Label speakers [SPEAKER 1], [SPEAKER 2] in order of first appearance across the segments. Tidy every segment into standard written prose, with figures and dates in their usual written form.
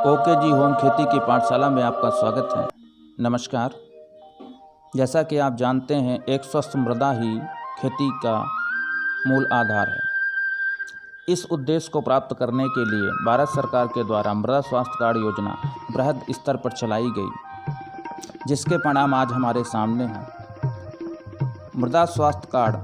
[SPEAKER 1] Okay जी home खेती की पाठशाला में आपका स्वागत है। नमस्कार। जैसा कि आप जानते हैं, एक स्वस्थ मृदा ही खेती का मूल आधार है। इस उद्देश्य को प्राप्त करने के लिए भारत सरकार के द्वारा मृदा स्वास्थ्य कार्ड योजना बृहद स्तर पर चलाई गई, जिसके परिणाम आज हमारे सामने हैं। मृदा स्वास्थ्य कार्ड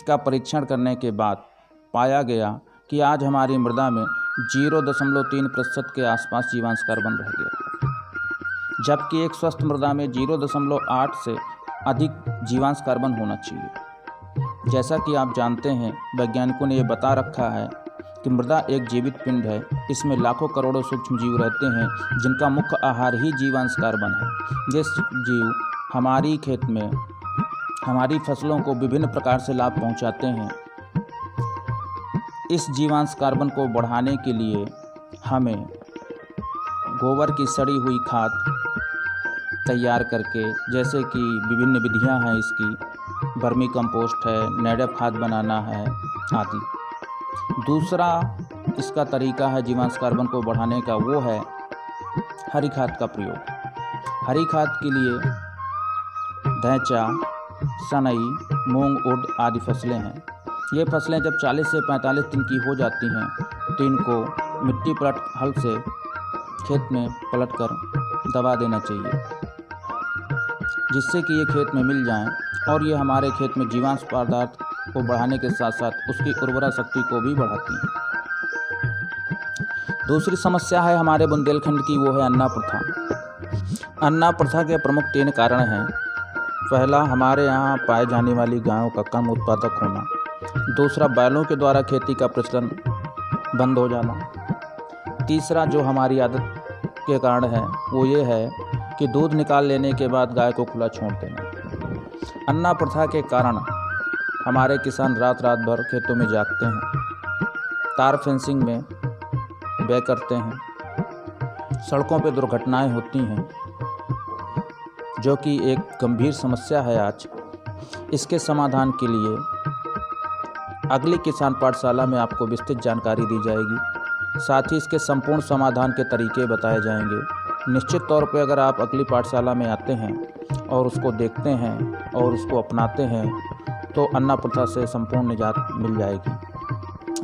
[SPEAKER 1] का परीक्षण करने के बाद पाया गया कि आज हमारी मृदा में 0.3% के आसपास जीवांश कार्बन रह गया, जबकि एक स्वस्थ मृदा में 0.8 से अधिक जीवांश कार्बन होना चाहिए। जैसा कि आप जानते हैं, वैज्ञानिकों ने ये बता रखा है कि मृदा एक जीवित पिंड है। इसमें लाखों करोड़ों सूक्ष्म जीव रहते हैं, जिनका मुख्य आहार ही जीवांश कार्बन है। ये जीव हमारी खेत में हमारी फसलों को विभिन्न प्रकार से लाभ पहुंचाते हैं। इस जीवांश कार्बन को बढ़ाने के लिए हमें गोबर की सड़ी हुई खाद तैयार करके, जैसे कि विभिन्न विधियां हैं इसकी, वर्मी कंपोस्ट है, नेडप खाद बनाना है आदि। दूसरा इसका तरीका है जीवांश कार्बन को बढ़ाने का, वो है हरी खाद का प्रयोग। हरी खाद के लिए धैंचा, सनई, मूंग, उर्द आदि फसलें हैं। ये फसलें जब 40 से 45 दिन की हो जाती हैं तो इनको मिट्टी पलट हल से खेत में पलटकर दबा देना चाहिए, जिससे कि ये खेत में मिल जाएं और ये हमारे खेत में जीवांश पदार्थ को बढ़ाने के साथ साथ उसकी उर्वरा शक्ति को भी बढ़ाती हैं। दूसरी समस्या है हमारे बुंदेलखंड की, वो है अन्ना प्रथा। अन्ना प्रथा के प्रमुख 3 कारण हैं। पहला, हमारे यहाँ पाए जाने वाली गायों का कम उत्पादक होना। दूसरा, बैलों के द्वारा खेती का प्रचलन बंद हो जाना। तीसरा, जो हमारी आदत के कारण है, वो ये है कि दूध निकाल लेने के बाद गाय को खुला छोड़ देना। अन्ना प्रथा के कारण हमारे किसान रात रात भर खेतों में जागते हैं, तार फेंसिंग में व्यय करते हैं, सड़कों पर दुर्घटनाएं होती हैं, जो कि एक गंभीर समस्या है आज। इसके समाधान के लिए अगली किसान पाठशाला में आपको विस्तृत जानकारी दी जाएगी। साथ ही इसके संपूर्ण समाधान के तरीके बताए जाएंगे। निश्चित तौर पे अगर आप अगली पाठशाला में आते हैं और उसको देखते हैं और उसको अपनाते हैं तो अन्ना प्रथा से संपूर्ण निजात मिल जाएगी।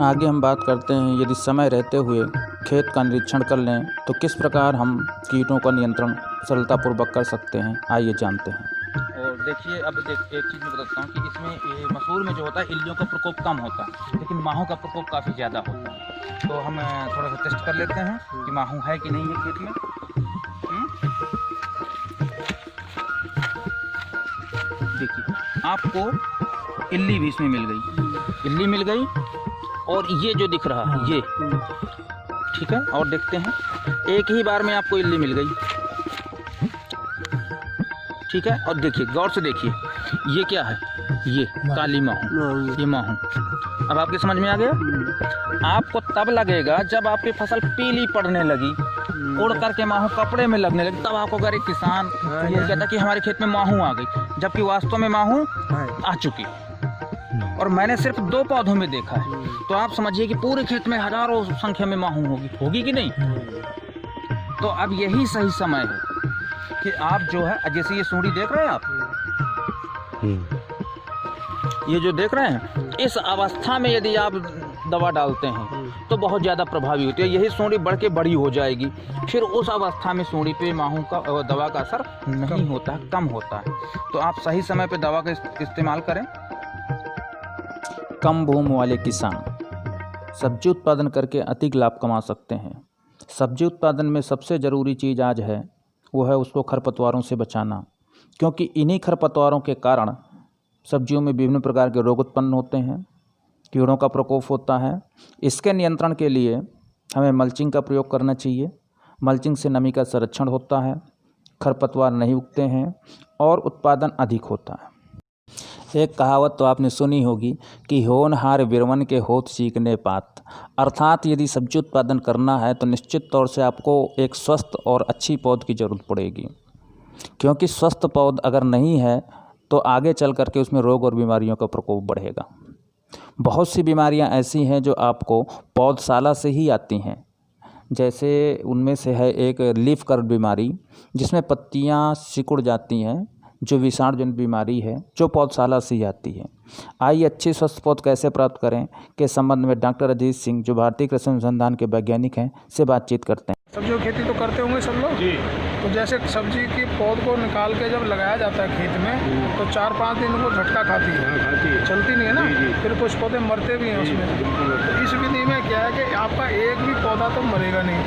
[SPEAKER 1] आगे हम बात करते हैं, यदि समय रहते हुए खेत का निरीक्षण कर लें तो किस प्रकार हम कीटों का नियंत्रण सरलतापूर्वक कर सकते हैं, आइए जानते हैं। और देखिए, अब एक चीज़ मैं बताता हूँ कि इसमें मसूर में जो होता है इल्लियों का प्रकोप कम होता है, लेकिन माहों का प्रकोप काफ़ी ज़्यादा होता है। तो हम थोड़ा सा टेस्ट कर लेते हैं कि माहू है कि नहीं है खेत में। देखिए, आपको इल्ली भी इसमें मिल गई, इल्ली मिल गई, और ये जो दिख रहा है ये ठीक है। और देखते हैं, एक ही बार में आपको इल्ली मिल गई, ठीक है। और देखिए, गौर से देखिए, ये क्या है, ये काली माहू, ये माहू। अब आपके समझ में आ गया। आपको तब लगेगा जब आपकी फसल पीली पड़ने लगी, उड़ करके माहू कपड़े में लगने लगी, तब आपको अगर एक किसान ये कहता कि हमारे खेत में माहू आ गई, जबकि वास्तव में माहू आ चुकी। और मैंने सिर्फ 2 पौधों में देखा है, तो आप समझिए कि पूरे खेत में हजारों संख्या में माहू होगी कि नहीं। तो अब यही सही समय है कि आप जो है, जैसे ये सूढ़ी देख रहे हैं आप, ये जो देख रहे हैं, इस अवस्था में यदि आप दवा डालते हैं तो बहुत ज़्यादा प्रभावी होती है। यही सूढ़ी बढ़ के बड़ी हो जाएगी, फिर उस अवस्था में सूढ़ी पे माहू का दवा का असर नहीं होता है, कम होता है। तो आप सही समय पे दवा का इस्तेमाल करें। कम भूमि वाले किसान सब्जी उत्पादन करके अधिक लाभ कमा सकते हैं। सब्जी उत्पादन में सबसे ज़रूरी चीज़ आज है वो है उसको खरपतवारों से बचाना, क्योंकि इन्हीं खरपतवारों के कारण सब्जियों में विभिन्न प्रकार के रोग उत्पन्न होते हैं, कीड़ों का प्रकोप होता है। इसके नियंत्रण के लिए हमें मल्चिंग का प्रयोग करना चाहिए। मल्चिंग से नमी का संरक्षण होता है, खरपतवार नहीं उगते हैं और उत्पादन अधिक होता है। एक कहावत तो आपने सुनी होगी कि होनहार बिरवन के होत सीखने पात, अर्थात यदि सब्जी उत्पादन करना है तो निश्चित तौर से आपको एक स्वस्थ और अच्छी पौध की ज़रूरत पड़ेगी, क्योंकि स्वस्थ पौध अगर नहीं है तो आगे चल करके उसमें रोग और बीमारियों का प्रकोप बढ़ेगा। बहुत सी बीमारियां ऐसी हैं जो आपको पौधशाला से ही आती हैं, जैसे उनमें से है एक लीफ कर्व बीमारी, जिसमें पत्तियां सिकुड़ जाती हैं, जो विषाणुजनित बीमारी है, जो पौधशाला से आती है। आइए अच्छी स्वस्थ पौध कैसे प्राप्त करें के संबंध में डॉक्टर अजीत सिंह, जो भारतीय कृषि अनुसंधान के वैज्ञानिक हैं, से बातचीत करते हैं।
[SPEAKER 2] सब्जियों की खेती तो करते होंगे सब लोग जी। तो जैसे सब्जी की पौध को निकाल के जब लगाया जाता है खेत में, तो 4-5 दिन वो झटका खाती है, चलती नहीं है ना। फिर कुछ पौधे मरते भी हैं उसमें। तो इस विधि में क्या है कि आपका एक भी पौधा तो मरेगा नहीं,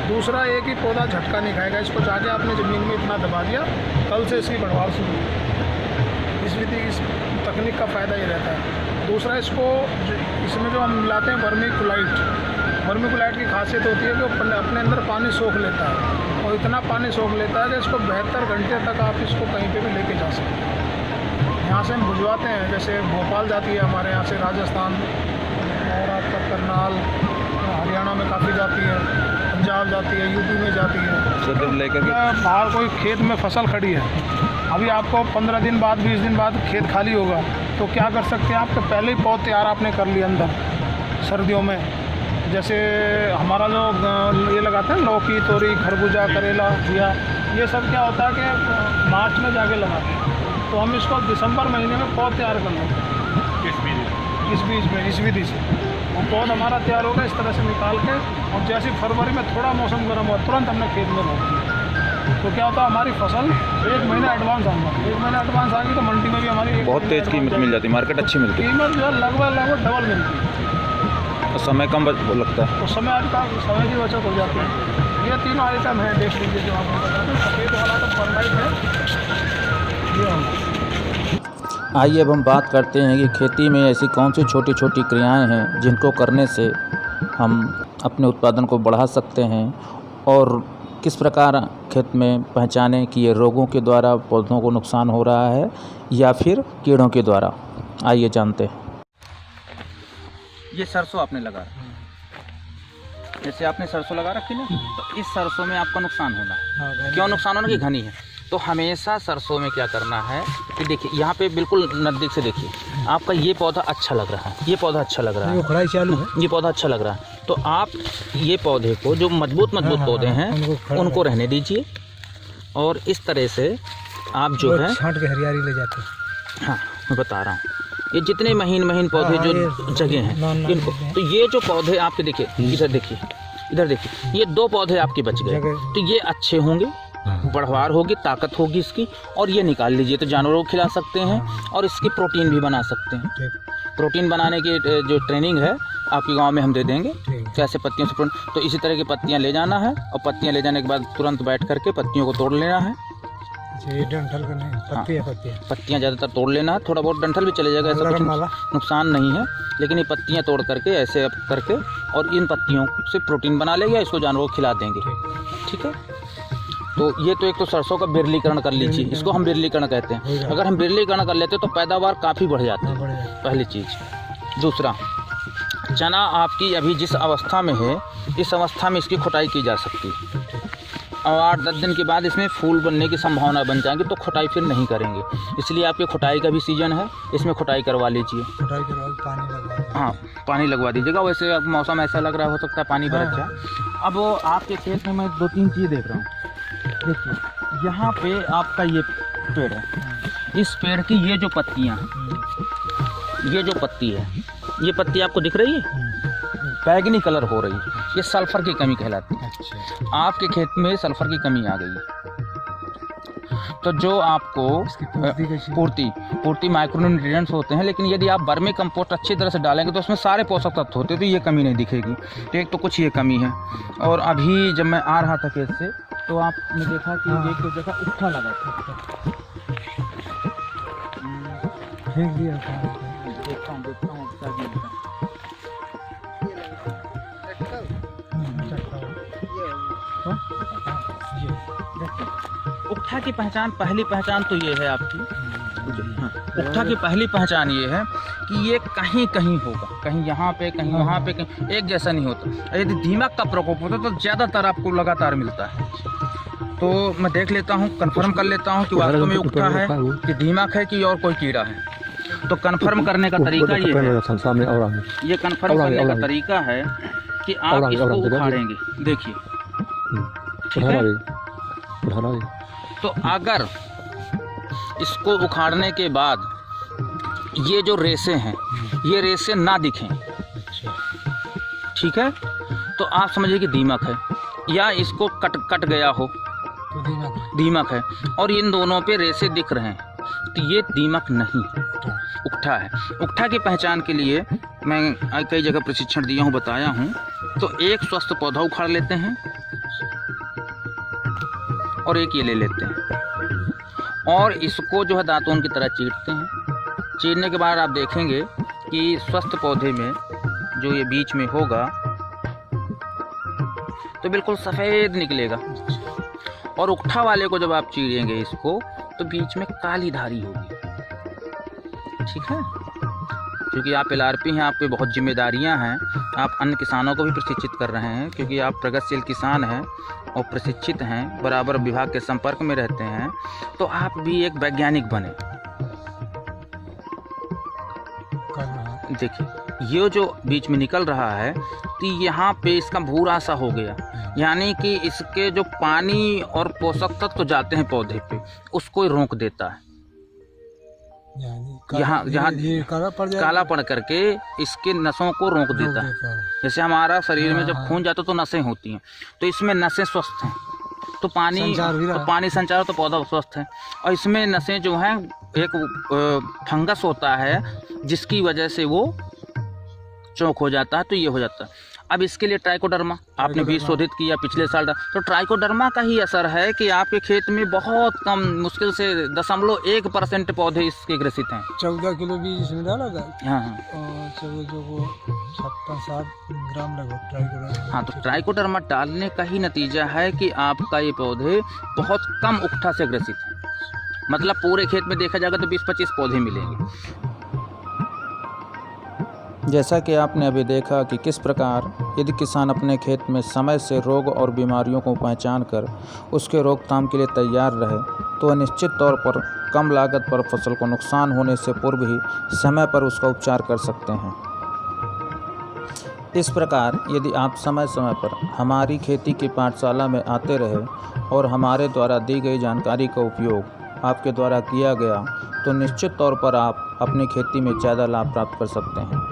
[SPEAKER 2] दूसरा एक ही पौधा झटका नहीं खाएगा। इसको जाके आपने ज़मीन में इतना दबा दिया, कल से इसकी बढ़वार शुरू। इस विधि, इस तकनीक का फ़ायदा ये रहता है। दूसरा, इसमें जो हम मिलाते हैं वर्मीकुलाइट की खासियत होती है कि वो अपने अंदर पानी सोख लेता है, और इतना पानी सोख लेता है कि इसको 72 घंटे तक आप इसको कहीं पे भी लेके जा सकते हैं। यहाँ से हम भिजवाते हैं, जैसे भोपाल जाती है हमारे यहाँ से, राजस्थान और आपका करनाल, हरियाणा में काफ़ी जाती है, पंजाब जाती है, यूपी में जाती है। लेकर बाहर कोई खेत में फसल खड़ी है, अभी आपको 15 दिन बाद 20 दिन बाद खेत खाली होगा, तो क्या कर सकते हैं आप, तो पहले ही पौध तैयार आपने कर लिया अंदर सर्दियों में। जैसे हमारा जो ये लगाते हैं लौकी, तोरी, खरबूजा, करेला, घिया, ये सब क्या होता है कि मार्च में जाके लगाते हैं, तो हम इसको दिसंबर महीने में पौध तैयार कर लेते हैं इस बीज में, इस विधि से। और पौध हमारा तैयार होगा इस तरह से निकाल के, और जैसे फरवरी में थोड़ा मौसम गर्म हुआ, तुरंत हमने खेत में रोक दिया। तो क्या होता है, हमारी फसल 1 महीना एडवांस आ गई। 1 महीना एडवांस आ गई तो मंडी में भी हमारी बहुत तेज़ कीमत मिल जाती है, मार्केट अच्छी मिलती है, कीमत जो है लगभग डबल मिलती है, और समय कम लगता है, उस समय आपका समय की बचत हो जाती है। ये तीनों आइटम हैं, देख लीजिए जो आपको बताते हैं। सफ़ेद वाला तो परलाइट है ये।
[SPEAKER 1] आइए अब हम बात करते हैं कि खेती में ऐसी कौन सी छोटी छोटी क्रियाएं हैं जिनको करने से हम अपने उत्पादन को बढ़ा सकते हैं, और किस प्रकार खेत में पहचानें कि ये रोगों के द्वारा पौधों को नुकसान हो रहा है या फिर कीड़ों के द्वारा। आइए जानते हैं। ये सरसों आपने लगा, जैसे आपने सरसों लगा रखी ना, तो इस सरसों में आपका नुकसान होना, क्यों नुकसान होना, कि घनी है। तो हमेशा सरसों में क्या करना है कि देखिए, यहाँ पे बिल्कुल नज़दीक से देखिए, आपका ये पौधा अच्छा लग रहा है, ये पौधा अच्छा लग रहा है, खड़ाई चालू है, ये पौधा अच्छा लग रहा है, तो आप ये पौधे को, जो मजबूत पौधे हैं, उनको रहने दीजिए, और इस तरह से आप जो है
[SPEAKER 2] छांट के हरियाली ले जाते हैं।
[SPEAKER 1] हाँ, मैं बता रहा हूँ, ये जितने महीन पौधे जो जगह हैं इनको, तो ये जो पौधे आपके देखिए, इधर देखिए, इधर देखिए, ये 2 पौधे आपके बच गए, तो ये अच्छे होंगे, बढ़वार होगी, ताकत होगी इसकी, और ये निकाल लीजिए तो जानवरों को खिला सकते हैं, और इसकी प्रोटीन भी बना सकते हैं। प्रोटीन बनाने की जो ट्रेनिंग है आपके गांव में हम दे देंगे, कैसे पत्तियों से प्रोटीन। तो इसी तरह की पत्तियां ले जाना है, और पत्तियां ले जाने के बाद तुरंत बैठ करके पत्तियों को तोड़ लेना है। पत्तियां ज़्यादातर तोड़ लेना है, थोड़ा बहुत डंठल भी चले जाएगा, ऐसा कुछ नुकसान नहीं है, लेकिन ये पत्तियां तोड़ करके ऐसे करके, और इन पत्तियों से प्रोटीन बना लेंगे, इसको जानवरों को खिला देंगे। ठीक है, तो ये तो एक तो सरसों का बिरलीकरण कर लीजिए, इसको हम बिरलीकरण कहते हैं। अगर हम बिरलीकरण कर लेते हैं तो पैदावार काफ़ी बढ़ जाती है, पहली चीज़। दूसरा, चना आपकी अभी जिस अवस्था में है, इस अवस्था में इसकी खुटाई की जा सकती है, और 8-10 दिन के बाद इसमें फूल बनने की संभावना बन जाएगी, तो खुटाई फिर नहीं करेंगे। इसलिए आपके खुटाई का भी सीजन है, इसमें खुटाई करवा लीजिए,
[SPEAKER 2] खुटाई करवा के पानी लगवा,
[SPEAKER 1] हाँ पानी लगवा दीजिएगा। वैसे अब मौसम ऐसा लग रहा है, हो सकता है पानी बरस जाए। अब आपके खेत में मैं 2-3 चीज़ देख रहा हूँ। देखिए, यहाँ पे आपका ये पेड़ है, इस पेड़ की ये जो पत्तियाँ हैं, ये जो पत्ती है, ये पत्ती आपको दिख रही है, बैगनी कलर हो रही है, ये सल्फर की कमी कहलाती है। आपके खेत में सल्फर की कमी आ गई है, तो जो आपको पूर्ति माइक्रोन्यूट्रिएंट्स होते हैं, लेकिन यदि आप वर्मी कंपोस्ट अच्छी तरह से डालेंगे तो उसमें सारे पोषक तत्व होते हैं, तो ये कमी नहीं दिखेगी। तो एक तो कुछ ये कमी है। और अभी जब मैं आ रहा था खेत से, तो आपने देखा कि एक तो जगह उठा लगा था,
[SPEAKER 2] फेंक दिया था।
[SPEAKER 1] देखता हूँ उक्ठा की पहचान, पहली पहचान तो ये है आपकी, उक्ठा की पहली पहचान ये है कि ये कहीं कहीं होगा, कहीं यहाँ पे, कहीं वहाँ पे, कहीं एक जैसा नहीं होता। यदि दीमक का प्रकोप होता तो ज़्यादातर आपको लगातार मिलता है। तो मैं देख लेता हूँ, कंफर्म कर लेता हूँ कि वास्तव में उक्ठा है कि दीमक है कि और कोई कीड़ा है। तो कंफर्म करने का तरीका ये है, ये कंफर्म करने का तरीका है कि आप इसको उखाड़ेंगे। देखिए ठीक है। तो अगर इसको उखाड़ने के बाद ये जो रेशे हैं ये रेशे ना दिखें, ठीक है, तो आप समझिए कि दीमक है, या इसको कट गया हो तो दीमक है, और इन दोनों पे रेशे दिख रहे हैं तो ये दीमक नहीं, उकठा है। उकठा की पहचान के लिए मैं कई जगह प्रशिक्षण दिया हूँ, बताया हूँ। तो एक स्वस्थ पौधा उखाड़ लेते हैं और एक ये ले लेते हैं और इसको जो है दातून की तरह चीरते हैं। चीरने के बाद आप देखेंगे कि स्वस्थ पौधे में जो ये बीच में होगा तो बिल्कुल सफ़ेद निकलेगा, और उकठा वाले को जब आप चीरेंगे इसको तो बीच में काली धारी होगी, ठीक है। क्योंकि आप LRP हैं, आप पे बहुत जिम्मेदारियां हैं, आप अन्य किसानों को भी प्रशिक्षित कर रहे हैं, क्योंकि आप प्रगतिशील किसान हैं और प्रशिक्षित हैं, बराबर विभाग के संपर्क में रहते हैं, तो आप भी एक वैज्ञानिक बने। देखिए ये जो बीच में निकल रहा है तो यहाँ पे इसका भूरा सा हो गया, यानी कि इसके जो पानी और पोषक तत्व जाते हैं पौधे पे उसको रोक देता है। यहाँ काला पड़ करके इसके नसों को रोक देता है। जैसे हमारा शरीर में जब खून जाता है तो नसें होती हैं, तो इसमें नसें स्वस्थ हैं, तो पानी संचार तो पौधा स्वस्थ है, और इसमें नसें जो हैं एक फंगस होता है जिसकी वजह से वो चौक हो जाता है, तो ये हो जाता है। अब इसके लिए ट्राइकोडर्मा आपने भी शोधित किया पिछले साल, तो ट्राइकोडर्मा का ही असर है कि आपके खेत में बहुत कम, मुश्किल से 0.1% पौधे इसके ग्रसित हैं।
[SPEAKER 2] 14 किलो बीज इसमें डाला था।
[SPEAKER 1] हाँ,
[SPEAKER 2] और जो वो 7 ग्राम लगभग ट्राइकोडर्मा।
[SPEAKER 1] हाँ, तो ट्राइकोडर्मा डालने का ही नतीजा है कि आपका ये पौधे बहुत कम उकठा से ग्रसित हैं। मतलब पूरे खेत में देखा जाएगा तो 20-25 पौधे मिलेंगे।
[SPEAKER 3] जैसा कि आपने अभी देखा कि किस प्रकार यदि किसान अपने खेत में समय से रोग और बीमारियों को पहचान कर उसके रोकथाम के लिए तैयार रहे तो निश्चित तौर पर कम लागत पर फसल को नुकसान होने से पूर्व ही समय पर उसका उपचार कर सकते हैं। इस प्रकार यदि आप समय समय पर हमारी खेती की पाठशाला में आते रहे और हमारे द्वारा दी गई जानकारी का उपयोग आपके द्वारा किया गया तो निश्चित तौर पर आप अपनी खेती में ज़्यादा लाभ प्राप्त कर सकते हैं।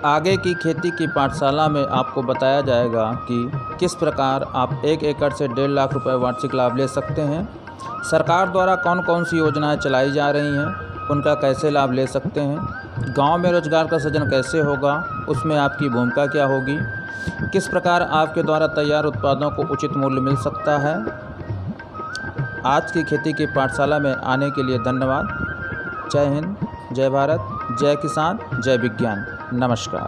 [SPEAKER 3] आगे की खेती की पाठशाला में आपको बताया जाएगा कि किस प्रकार आप 1 एकड़ से 1.5 लाख रुपए वार्षिक लाभ ले सकते हैं, सरकार द्वारा कौन कौन सी योजनाएं चलाई जा रही हैं, उनका कैसे लाभ ले सकते हैं, गांव में रोजगार का सृजन कैसे होगा, उसमें आपकी भूमिका क्या होगी, किस प्रकार आपके द्वारा तैयार उत्पादों को उचित मूल्य मिल सकता है। आज की खेती की पाठशाला में आने के लिए धन्यवाद। जय हिंद, जय भारत, जय किसान, जय विज्ञान। नमस्कार।